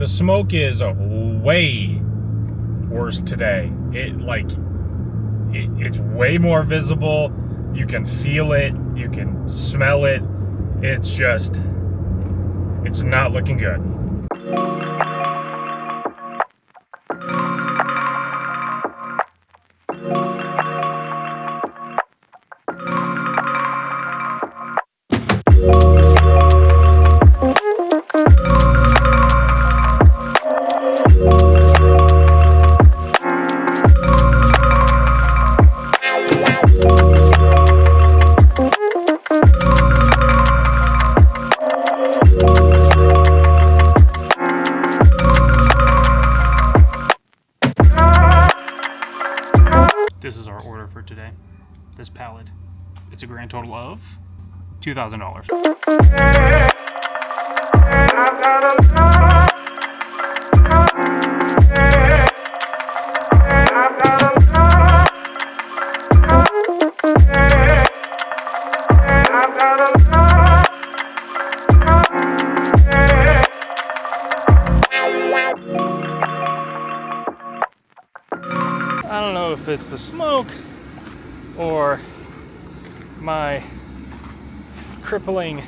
The smoke is way worse today. It's way more visible. You can feel it. You can smell it. It's not looking good. This is our order for today. This pallet. It's a grand total of $2,000. I don't know if it's the smoke or my crippling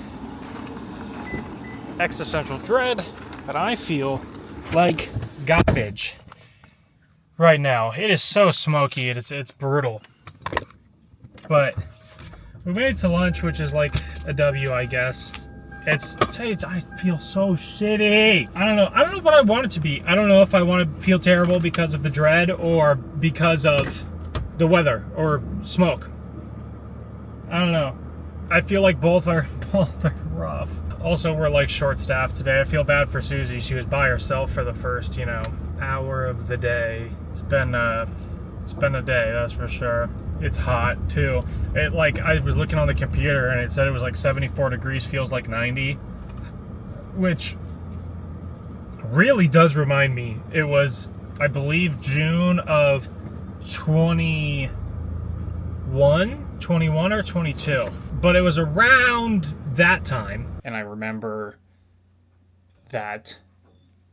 existential dread, but I feel like garbage right now. It is so smoky, it's brutal. But we made it to lunch, which is like a W, I guess. I feel so shitty. I don't know what I want it to be. I don't know if I want to feel terrible because of the dread or because of the weather or smoke. I don't know. I feel like both are rough. Also, we're like short-staffed today. I feel bad for Susie. She was by herself for the first, hour of the day. It's been a day, that's for sure. It's hot too. I was looking on the computer and it said it was like 74 degrees, feels like 90, which really does remind me. It was, I believe, June of 21 or 22, but it was around that time. And I remember that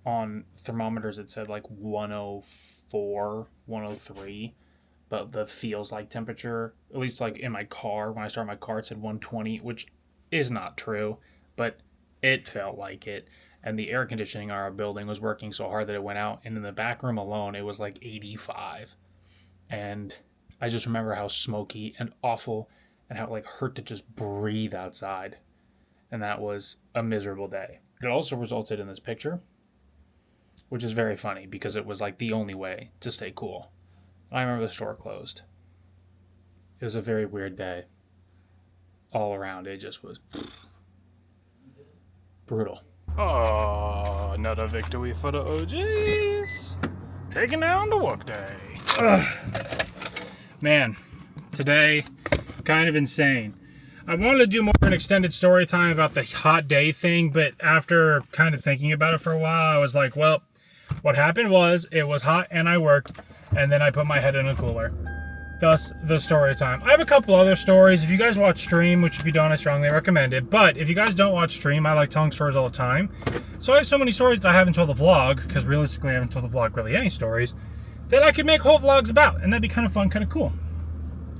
on thermometers it said like 104, 103. But the feels like temperature, at least like in my car, when I started my car, it said 120, which is not true, but it felt like it. And the air conditioning in our building was working so hard that it went out. And in the back room alone, it was like 85. And I just remember how smoky and awful and how it hurt to just breathe outside. And that was a miserable day. It also resulted in this picture, which is very funny because it was like the only way to stay cool. I remember the store closed. It was a very weird day. All around, it just was brutal. Oh, another victory for the OGs. Taking down the workday. Man, today, kind of insane. I wanted to do more of an extended story time about the hot day thing, but after kind of thinking about it for a while, I was like, well, what happened was it was hot and I worked. And then I put my head in a cooler. Thus, the story time. I have a couple other stories. If you guys watch stream, which if you don't, I strongly recommend it. But if you guys don't watch stream, I like telling stories all the time. So I have so many stories that I haven't told the vlog, because realistically I haven't told the vlog really any stories, that I could make whole vlogs about. And that'd be kind of fun, kind of cool.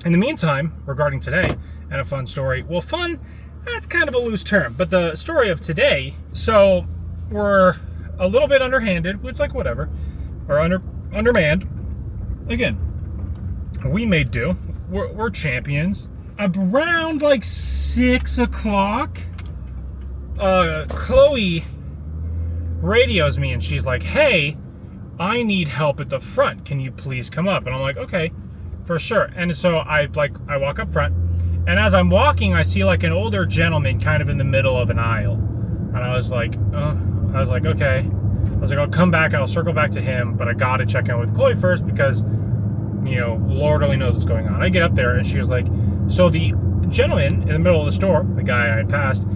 In the meantime, regarding today, and a fun story. Well, fun, that's kind of a loose term. But the story of today, so we're a little bit underhanded, which like whatever. Or undermanned. Again, we made do. We're champions. Around like 6 o'clock, Chloe radios me and she's like, hey, I need help at the front. Can you please come up? And I'm like, okay, for sure. And so I walk up front, and as I'm walking, I see like an older gentleman kind of in the middle of an aisle. And I was like, okay. I was like, I'll come back and I'll circle back to him, but I gotta check in with Chloe first because, Lord only knows what's going on. I get up there and she was like, so the gentleman in the middle of the store, the guy I had passed,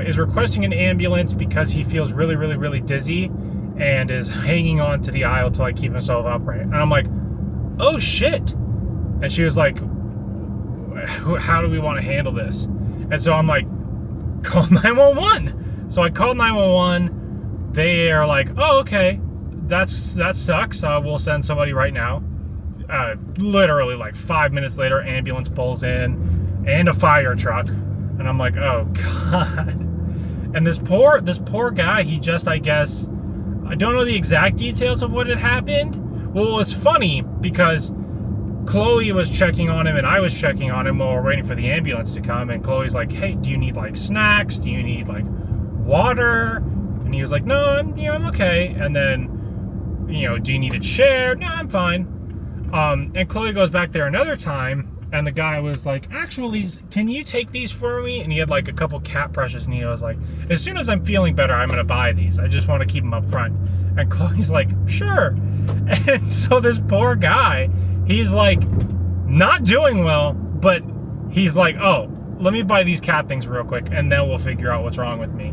is requesting an ambulance because he feels really, really, really dizzy and is hanging on to the aisle to keep himself upright. And I'm like, oh shit. And she was like, how do we want to handle this? And so I'm like, call 911. So I called 911. they are like, oh, okay, that sucks. We'll send somebody right now. Literally like 5 minutes later, ambulance pulls in and a fire truck, and I'm like, oh god. And this poor guy, he just, I guess, I don't know the exact details of what had happened. Well, it was funny because Chloe was checking on him and I was checking on him while we're waiting for the ambulance to come, and Chloe's like, hey, do you need like snacks? Do you need like water? And he was like, no, I'm okay. And then, do you need a chair? No, I'm fine. And Chloe goes back there another time, and the guy was like, actually, can you take these for me? And he had like a couple cat brushes, and he was like, as soon as I'm feeling better, I'm gonna buy these. I just want to keep them up front. And Chloe's like, sure. And so this poor guy, he's like not doing well, but he's like, oh, let me buy these cat things real quick and then we'll figure out what's wrong with me.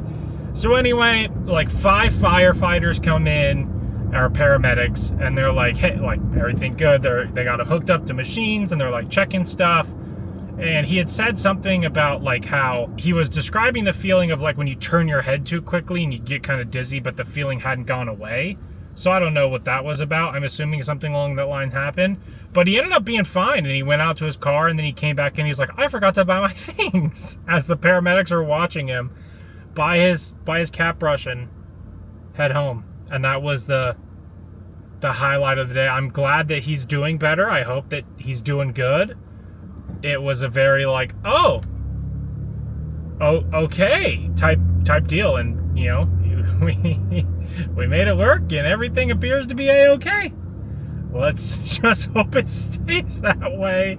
So anyway, like 5 firefighters come in, or paramedics, and they're like, hey, like, everything good. They got it hooked up to machines, and they're like checking stuff. And he had said something about like how he was describing the feeling of like when you turn your head too quickly and you get kind of dizzy, but the feeling hadn't gone away. So I don't know what that was about. I'm assuming something along that line happened. But he ended up being fine, and he went out to his car, and then he came back and he was like, I forgot to buy my things, as the paramedics are watching him buy his cat brush and head home. And that was the highlight of the day. I'm glad that he's doing better. I hope that he's doing good. It was a very like, oh, okay type deal, and we made it work, and everything appears to be a-okay. Let's just hope it stays that way.